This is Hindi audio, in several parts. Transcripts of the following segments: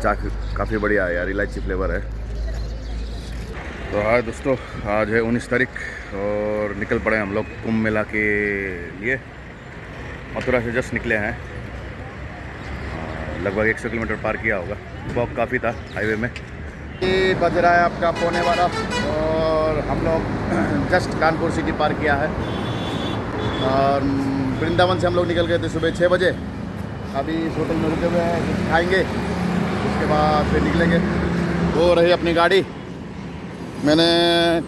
चाक काफ़ी बढ़िया है यार, इलायची फ्लेवर है। तो हाँ दोस्तों, आज है 19 तारीख और निकल पड़े हम लोग कुंभ मेला के लिए। मथुरा से जस्ट निकले हैं, लगभग 100 किलोमीटर पार किया होगा। वॉक काफ़ी था हाईवे में। ये बज रहा है आपका 11:15 और हम लोग जस्ट कानपुर सिटी पार किया है और वृंदावन से हम लोग निकल गए थे सुबह 6 बजे। अभी इस होटल में रुके हुए हैं, कुछ खाएंगे, उसके बाद फिर निकलेंगे। वो रही अपनी गाड़ी। मैंने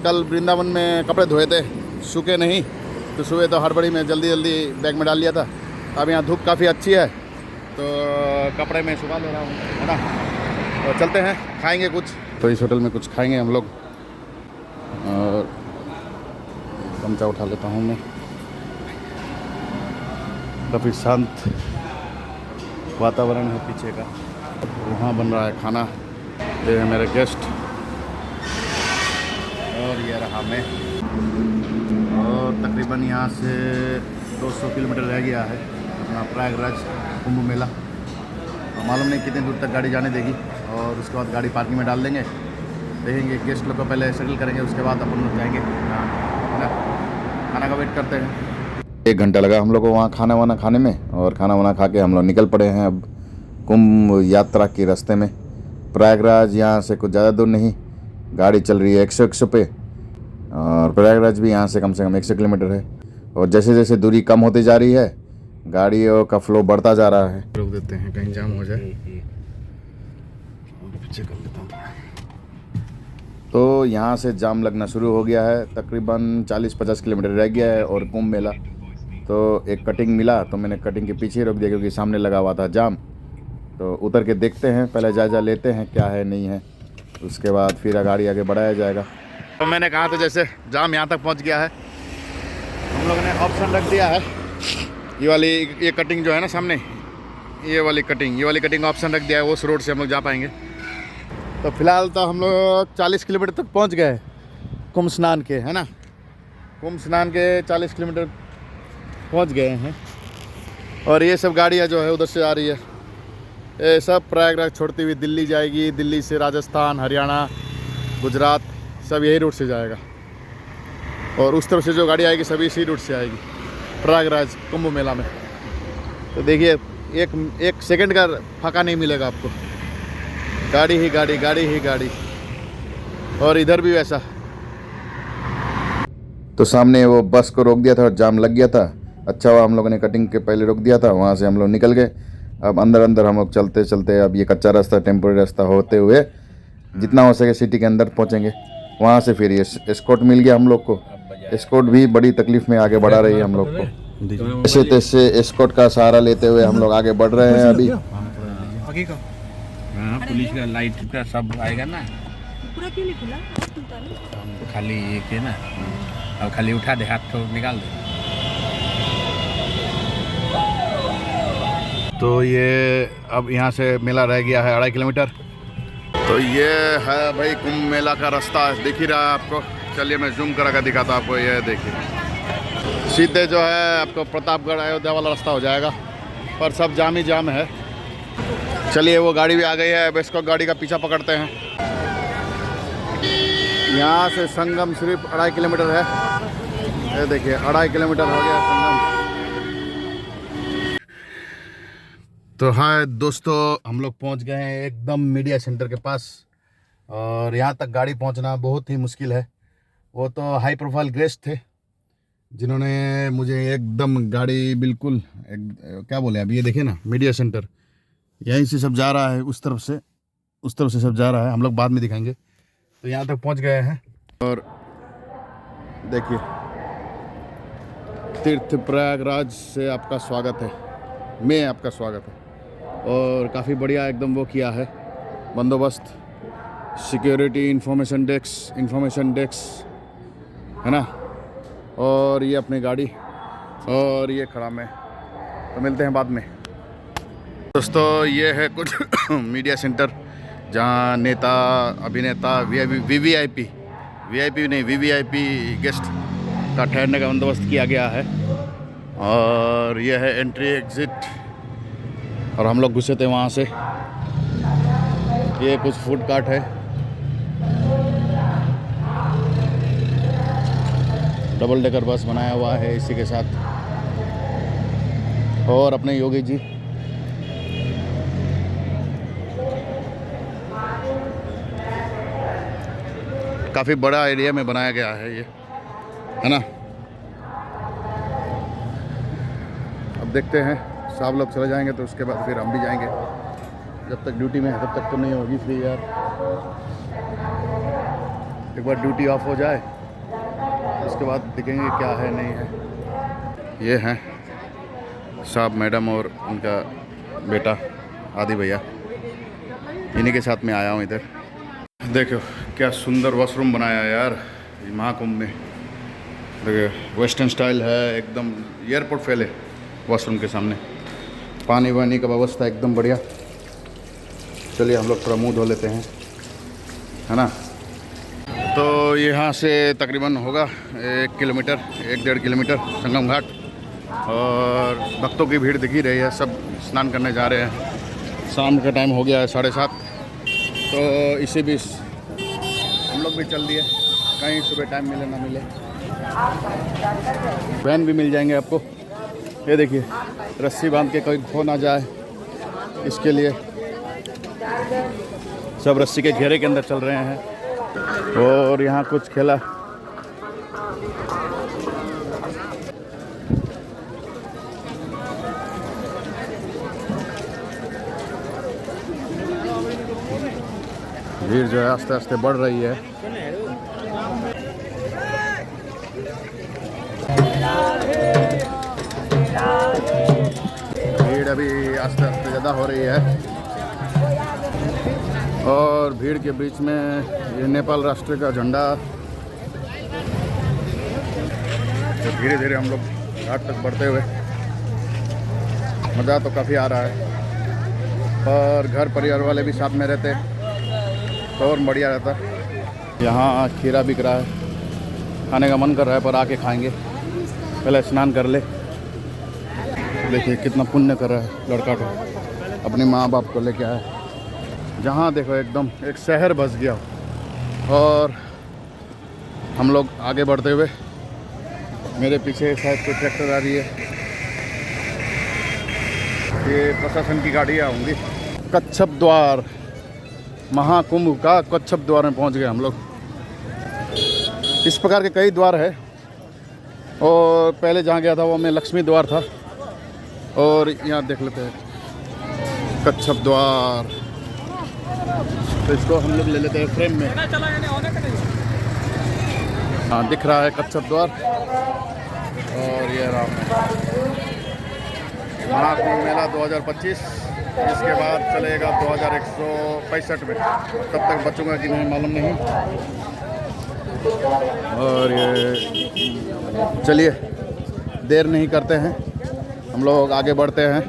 कल वृंदावन में कपड़े धोए थे, सूखे नहीं, तो सुबह तो हड़बड़ी में जल्दी बैग में डाल लिया था। अब यहाँ धूप काफ़ी अच्छी है तो कपड़े में सुखा ले रहा हूँ, है ना। तो चलते हैं, खाएंगे कुछ। तो इस होटल में कुछ खाएंगे हम लोग और चमचा उठा लेता हूँ मैं। काफ़ी शांत वातावरण है पीछे का। वहाँ बन रहा है खाना। ये है मेरे गेस्ट और ये रहा मैं। और तकरीबन यहाँ से 200 किलोमीटर रह गया है अपना प्रयागराज कुंभ मेला। तो मालूम नहीं कितने दूर तक गाड़ी जाने देगी और उसके बाद गाड़ी पार्किंग में डाल देंगे। देखेंगे, गेस्ट लोग को पहले सेटल करेंगे, उसके बाद अपन लोग जाएंगे, है ना। खाना का वेट करते हैं। 1 घंटा लगा हम लोग को वहाँ खाना वाना खाने में और खाना वाना खा के हम लोग निकल पड़े हैं अब कुंभ यात्रा के रास्ते में। प्रयागराज यहाँ से कुछ ज़्यादा दूर नहीं, गाड़ी चल रही है 100 पे और प्रयागराज भी यहाँ से कम 100 किलोमीटर है। और जैसे जैसे दूरी कम होती जा रही है, गाड़ियों का फ्लो बढ़ता जा रहा है। रोक देते हैं कहीं जाम हो जाए। पीछे कर लेता हूँ। तो यहाँ से जाम लगना शुरू हो गया है। तकरीबन 40-50 किलोमीटर रह गया है और कुंभ मेला। तो एक कटिंग मिला तो मैंने कटिंग के पीछे रोक दिया क्योंकि सामने लगा हुआ था जाम। तो उतर के देखते हैं, पहले जायजा लेते हैं क्या है नहीं है, उसके बाद फिर गाड़ी आगे बढ़ाया जाएगा। तो मैंने कहा था जैसे जाम यहाँ तक पहुँच गया है, हम लोगों ने ऑप्शन रख दिया है। ये कटिंग जो है ना सामने, ये वाली कटिंग ऑप्शन रख दिया है। उस रोड से हम लोग जा पाएंगे। तो फिलहाल तो हम लोग 40 किलोमीटर तक पहुँच गए कुंभ स्नान के, है ना। कुंभ स्नान के 40 किलोमीटर पहुँच गए हैं और ये सब गाड़ियाँ जो है उधर से आ रही है। ये सब प्रयागराज छोड़ती हुई दिल्ली जाएगी। दिल्ली से राजस्थान, हरियाणा, गुजरात सब यही रूट से जाएगा और उस तरफ से जो गाड़ी आएगी सभी इसी रूट से आएगी प्रयागराज कुंभ मेला में। तो देखिए, एक सेकंड का फाका नहीं मिलेगा आपको, गाड़ी ही गाड़ी। और इधर भी वैसा। तो सामने वो बस को रोक दिया था और जाम लग गया था। अच्छा हुआ हम लोगों ने कटिंग के पहले रोक दिया था, वहाँ से हम लोग निकल गए। अब अंदर हम लोग चलते अब ये कच्चा रास्ता, टेम्पोररी रास्ता होते हुए जितना हो सके सिटी के अंदर पहुँचेंगे। वहाँ से फिर ये एस्कॉर्ट मिल गया हम लोग को। एस्कॉर्ट भी बड़ी तकलीफ में आगे बढ़ा रही है हम लोग को। जैसे तैसे एस्कॉर्ट का सहारा लेते हुए हम लोग आगे बढ़ रहे हैं। अभी पुलिस का लाइट का सब आएगा ना, पूरा क्यों नहीं खुला? खाली ये के ना, अब खाली उठा दे, हाथ तो निकाल दे। तो ये अब यहाँ से मेला रह गया है 2.5 किलोमीटर। तो ये है भाई कुंभ मेला का रास्ता, दिख ही रहा है आपको। चलिए मैं जूम करा कर दिखाता हूँ आपको। ये देखिए, सीधे जो है आपको प्रतापगढ़ अयोध्या वाला रास्ता हो जाएगा, पर सब जाम ही जाम है। चलिए वो गाड़ी भी आ गई है, अब इसको गाड़ी का पीछा पकड़ते हैं। यहाँ से संगम सिर्फ 2.5 किलोमीटर है। ये देखिए 2.5 किलोमीटर हो गया संगम। तो हाँ दोस्तों, हम लोग पहुँच गए हैं एकदम मीडिया सेंटर के पास और यहाँ तक गाड़ी पहुँचना बहुत ही मुश्किल है। वो तो हाई प्रोफाइल गेस्ट थे जिन्होंने मुझे एकदम गाड़ी बिल्कुल क्या बोले, अभी ये देखिए ना मीडिया सेंटर, यहीं से सब जा रहा है, उस तरफ से सब जा रहा है। हम लोग बाद में दिखाएंगे। तो यहाँ तक पहुँच गए हैं और देखिए तीर्थ प्रयागराज से आपका स्वागत है, मैं आपका स्वागत है। और काफ़ी बढ़िया एकदम वो किया है बंदोबस्त, सिक्योरिटी, इन्फॉर्मेशन डेस्क है ना। और ये अपनी गाड़ी और ये खड़ा मैं। तो मिलते हैं बाद में दोस्तों। ये है कुछ मीडिया सेंटर जहाँ नेता, अभिनेता, वीवीआईपी गेस्ट का ठहरने का बंदोबस्त किया गया है। और यह है एंट्री एग्ज़िट और हम लोग घुसे थे वहाँ से। ये कुछ फूड कार्ट है, डबल डेकर बस बनाया हुआ है इसी के साथ। और अपने योगी जी काफ़ी बड़ा एरिया में बनाया गया है ये, है ना। अब देखते हैं, सब लोग चले जाएंगे तो उसके बाद फिर हम भी जाएंगे। जब तक ड्यूटी में है तब तक तो नहीं होगी फ्री यार। एक बार ड्यूटी ऑफ हो जाए उसके बाद देखेंगे क्या है नहीं है। ये हैं साहब, मैडम और उनका बेटा आदि भैया, इन्हीं के साथ में आया हूँ इधर। देखो क्या सुंदर वॉशरूम बनाया है यार महाकुंभ में। देखो वेस्टर्न स्टाइल है एकदम, एयरपोर्ट फैले वॉशरूम के सामने। पानी वानी का व्यवस्था एकदम बढ़िया। चलिए हम लोग थोड़ा मुँह धो लेते हैं, है ना। तो यहाँ से तकरीबन होगा 1 किलोमीटर 1-1.5 किलोमीटर संगम घाट। और भक्तों की भीड़ दिख ही रही है, सब स्नान करने जा रहे हैं। शाम का टाइम हो गया है 7:30, तो इसी बीच हम लोग भी चल दिए, कहीं सुबह टाइम मिले ना मिले। वैन भी मिल जाएंगे आपको। ये देखिए रस्सी बांध के कोई खो ना जाए, इसके लिए सब रस्सी के घेरे के अंदर चल रहे हैं। और यहाँ कुछ खेला, भीड़ जो है आस्ते आस्ते बढ़ रही है। भीड़ अभी आस्ते आस्ते ज़्यादा हो रही है। और भीड़ के बीच में ये नेपाल राष्ट्र का झंडा। तो धीरे धीरे हम लोग घाट तक बढ़ते हुए, मज़ा तो काफ़ी आ रहा है। और घर परिवार वाले भी साथ में रहते तो और बढ़िया रहता। यहाँ खीरा बिक रहा है, खाने का मन कर रहा है पर आके खाएंगे, पहले स्नान कर ले। देखिए कितना पुण्य कर रहा है लड़का को, अपने माँ बाप को लेके आया। जहाँ देखो एकदम एक शहर बस गया। और हम लोग आगे बढ़ते हुए, मेरे पीछे शायद कोई ट्रैक्टर आ रही है, ये प्रशासन की गाड़ियाँ होंगी। कच्छप द्वार, महाकुंभ का कच्छप द्वार में पहुंच गए हम लोग। इस प्रकार के कई द्वार है, और पहले जहाँ गया था वो मैं लक्ष्मी द्वार था। और यहाँ देख लेते हैं कच्छप द्वार, तो इसको हम लोग ले लेते हैं फ्रेम में। हाँ दिख रहा है कच्छप द्वार। और ये राम महाकुंभ मेला 2025, इसके बाद चलेगा 2165 में। तब तक बचूंगा कि नहीं मालूम नहीं। और ये चलिए देर नहीं करते हैं, हम लोग आगे बढ़ते हैं।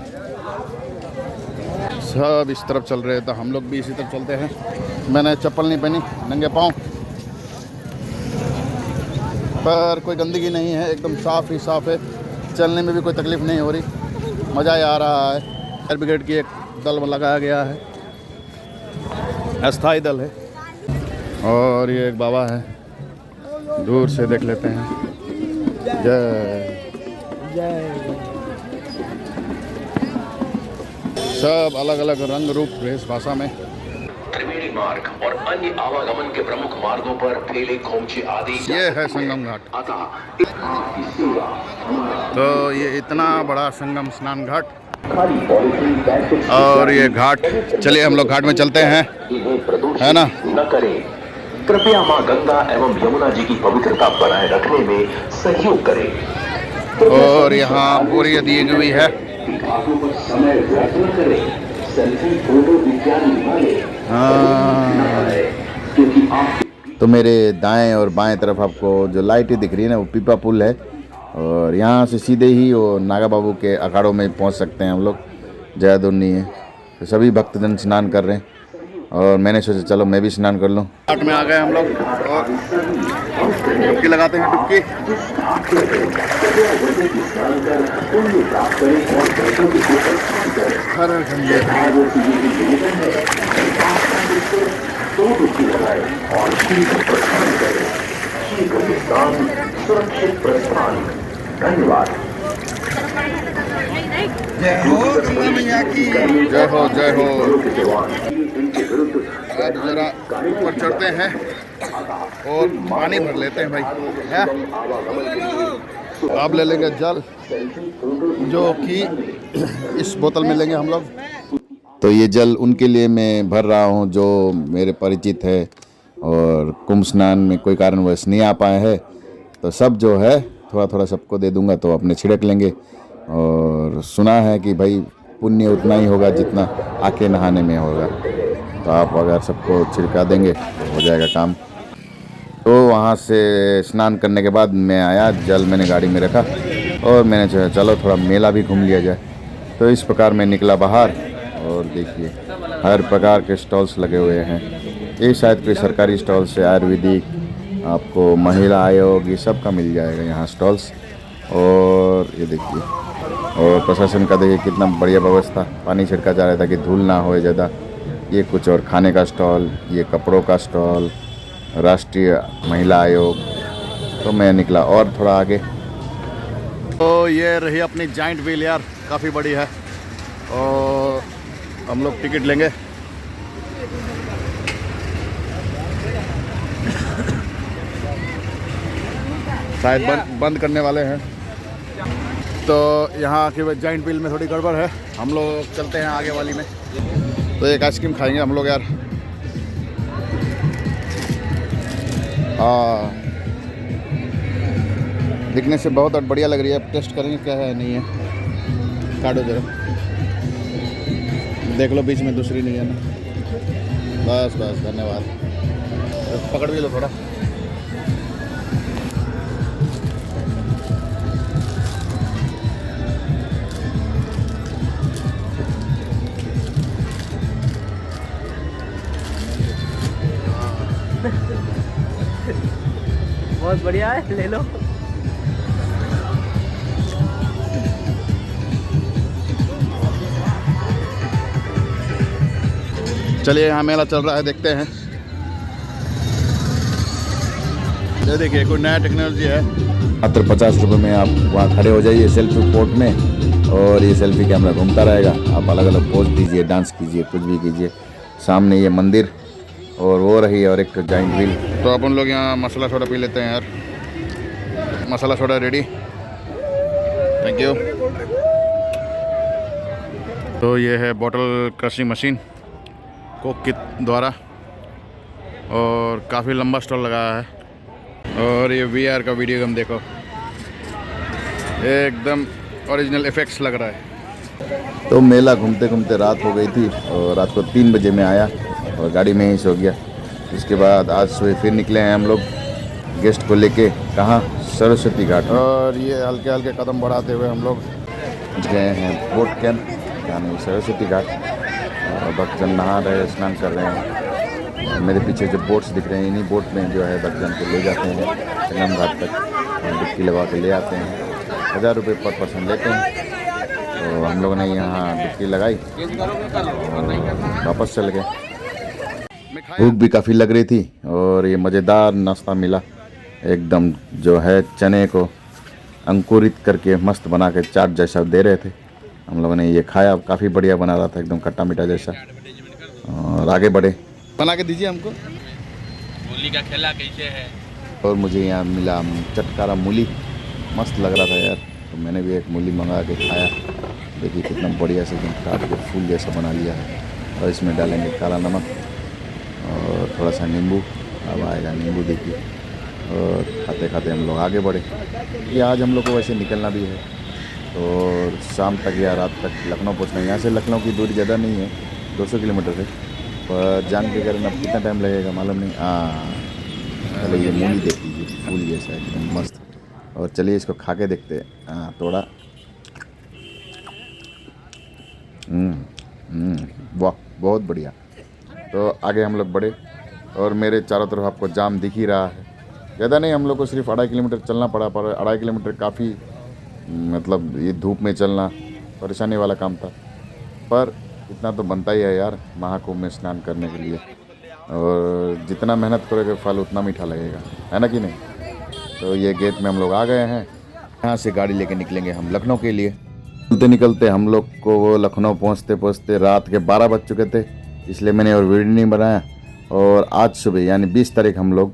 सब इस तरफ चल रहे हैं तो हम लोग भी इसी तरफ चलते हैं। मैंने चप्पल नहीं पहनी, नंगे पाँव, पर कोई गंदगी नहीं है, एकदम साफ़ ही साफ़ है। चलने में भी कोई तकलीफ़ नहीं हो रही, मज़ा ही आ रहा है। फायर ब्रिगेड की एक दल लगाया गया है, अस्थाई दल है। और ये एक बाबा है, दूर से देख लेते हैं। जय जय। सब अलग अलग रंग रूप वेश भाषा में। त्रिवेणी मार्ग और अन्य आवागमन के प्रमुख मार्गों पर ठेले खोमचे आदि। ये है संगम घाट। तो ये इतना बड़ा संगम स्नान घाट, और ये घाट, चलिए हम लोग घाट में चलते हैं, है ना। न करें, कृपया मां गंगा एवं यमुना जी की पवित्रता बनाए रखने में सहयोग करें। और यहाँ बोरियां दी हुई है। समय व्यर्थ न करें, सेल्फी फोटो इत्यादि वाले। तो मेरे दाएं और बाएं तरफ आपको जो लाइटें दिख रही है ना, वो पीपा पुल है। और यहाँ से सीधे ही वो नागा बाबू के अखाड़ों में पहुँच सकते हैं हम लोग। जयदुन्नी है, तो सभी भक्तजन स्नान कर रहे हैं, और मैंने सोचा चलो मैं भी स्नान कर लूँ। घाट में आ गए हम लोग, और डुबकी लगाते हैं। डुबकी हर सिर्फ 2 डुबकी लगाए और शीघ्र प्रस्थान करें। शीघ्र विश्राम, सुरक्षित प्रस्थान। धन्यवाद। जय हो गंगा मैया की। जय हो जय हो। के जवान इनके विरुद्ध आज जरा ऊपर चढ़ते हैं और पानी भर लेते हैं भाई है? अब ले लेंगे जल, जो कि इस बोतल में लेंगे हम लोग। तो ये जल उनके लिए मैं भर रहा हूँ जो मेरे परिचित है और कुंभ स्नान में कोई कारणवश नहीं आ पाए हैं। तो सब जो है थोड़ा थोड़ा सबको दे दूंगा, तो अपने छिड़क लेंगे। और सुना है कि भाई पुण्य उतना ही होगा जितना आके नहाने में होगा। तो आप अगर सबको छिड़का देंगे तो हो जाएगा काम। तो वहाँ से स्नान करने के बाद मैं आया, जल मैंने गाड़ी में रखा और मैंने सोचा चलो थोड़ा मेला भी घूम लिया जाए। तो इस प्रकार मैं निकला बाहर और देखिए हर प्रकार के स्टॉल्स लगे हुए हैं। ये शायद कोई सरकारी स्टॉल से आयुर्वेदिक, आपको महिला आयोग, ये सब का मिल जाएगा यहाँ स्टॉल्स। और ये देखिए, और प्रशासन का देखिए कितना बढ़िया व्यवस्था, पानी छिड़का जा रहा था कि धूल ना होए ज़्यादा। ये कुछ और खाने का स्टॉल, ये कपड़ों का स्टॉल, राष्ट्रीय महिला आयोग। तो मैं निकला और थोड़ा आगे। तो ये रही अपनी जाइंट व्हील यार, काफ़ी बड़ी है। और हम लोग टिकट लेंगे। शायद बंद करने वाले हैं। तो यहाँ की जाइंट व्हील में थोड़ी गड़बड़ है, हम लोग चलते हैं आगे वाली में। तो एक आइसक्रीम खाएंगे हम लोग यार। हाँ, दिखने से बहुत बढ़िया लग रही है। अब टेस्ट करेंगे क्या है नहीं है। काटो जरा, देख लो बीच में दूसरी नहीं है ना। बस बस, धन्यवाद। पकड़ भी लो थोड़ा। बहुत बढ़िया है, ले लो। चलिए, यहाँ मेला चल रहा है, देखते हैं। ये देखिए कोई नया टेक्नोलॉजी है। मात्र 50 रुपये में आप वहाँ खड़े हो जाइए सेल्फी पोर्ट में, और ये सेल्फी कैमरा घूमता रहेगा। आप अलग अलग पोज दीजिए, डांस कीजिए, कुछ भी कीजिए। सामने ये मंदिर और वो रही और एक जाइंट व्हील। तो अपन लोग यहाँ मसाला सोडा पी लेते हैं यार। मसाला सोडा रेडी, थैंक यू। तो ये है बॉटल क्रशिंग मशीन कोक के द्वारा, और काफ़ी लंबा स्टॉल लगाया है। और ये VR का वीडियो गेम देखो, एकदम ओरिजिनल इफेक्ट्स लग रहा है। तो मेला घूमते घूमते रात हो गई थी और रात को 3 बजे में आया और गाड़ी में ही सो गया। उसके बाद आज सुबह फिर निकले हैं हम लोग गेस्ट को लेके। कहाँ? सरस्वती घाट। और ये हल्के हल्के कदम बढ़ाते हुए हम लोग गए हैं बोट कैंप, यानी सरस्वती घाट। और भक्तजन नहा रहे, स्नान कर रहे हैं। मेरे पीछे जो बोट्स दिख रहे हैं, इन्हीं बोट में जो है भक्तजन को ले जाते हैं संगम घाट तक, डुबकी लगा के ले आते हैं। 1000 रुपये पर पर्सन लेते हैं। तो हम लोगों ने यहाँ डुबकी लगाई और वापस चल गए। भूख भी काफ़ी लग रही थी और ये मज़ेदार नाश्ता मिला एकदम, जो है चने को अंकुरित करके मस्त बना के चाट जैसा दे रहे थे। हम लोगों ने ये खाया, काफ़ी बढ़िया बना रहा था, एकदम खट्टा मीठा जैसा। और आगे बढ़े, बना के दीजिए हमको। मूली का खेला कैसे है? और मुझे यहाँ मिला चटकारा मूली, मस्त लग रहा था यार। तो मैंने भी एक मूली मंगा के खाया। देखिए कितना बढ़िया से एकदम काट के फूल जैसा बना लिया है। और इसमें डालेंगे काला नमक और थोड़ा सा नींबू। अब आएगा नींबू देखिए। और खाते खाते हम लोग आगे बढ़े। ये आज हम लोग को वैसे निकलना भी है, और शाम तक या रात तक लखनऊ पहुँचना है। यहाँ से लखनऊ की दूरी ज़्यादा नहीं है, 200 किलोमीटर है। पर जान के कारण अब कितना टाइम लगेगा मालूम नहीं। चलो ये मूली देख लीजिए, फूल जैसा एकदम मस्त। और चलिए इसको खा के देखते हैं। थोड़ा वाह, बहुत बढ़िया। तो आगे हम लोग बढ़े और मेरे चारों तरफ आपको जाम दिख ही रहा है। ज़्यादा नहीं, हम लोग को सिर्फ 2.5 किलोमीटर चलना पड़ा, पर 2.5 किलोमीटर काफ़ी, मतलब ये धूप में चलना परेशानी वाला काम था। पर इतना तो बनता ही है यार महाकुंभ में स्नान करने के लिए। और जितना मेहनत करोगे फल उतना मीठा लगेगा, है ना कि नहीं। तो ये गेट में हम लोग आ गए हैं। यहाँ से गाड़ी लेके निकलेंगे हम लखनऊ के लिए। निकलते निकलते हम लोग को लखनऊ पहुँचते पहुँचते रात के 12 बज चुके थे, इसलिए मैंने और वीडियो नहीं बनाया। और आज सुबह यानी 20 तारीख हम लोग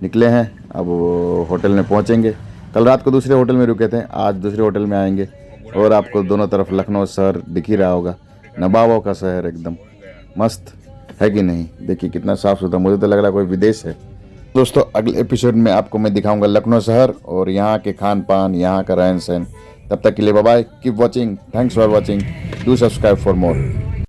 निकले हैं। अब वो होटल में पहुँचेंगे। कल रात को दूसरे होटल में रुके थे, आज दूसरे होटल में आएंगे। और आपको दोनों तरफ लखनऊ शहर दिख ही रहा होगा, नवाबों का शहर एकदम मस्त, है कि नहीं। देखिए कितना साफ़ सुथरा, मुझे तो लग रहा है कोई विदेश है। दोस्तों अगले एपिसोड में आपको मैं दिखाऊंगा लखनऊ शहर और यहाँ के खान पान, यहाँ का रहन सहन। तब तक के लिए bye bye, keep watching, thanks for watching, do subscribe for more.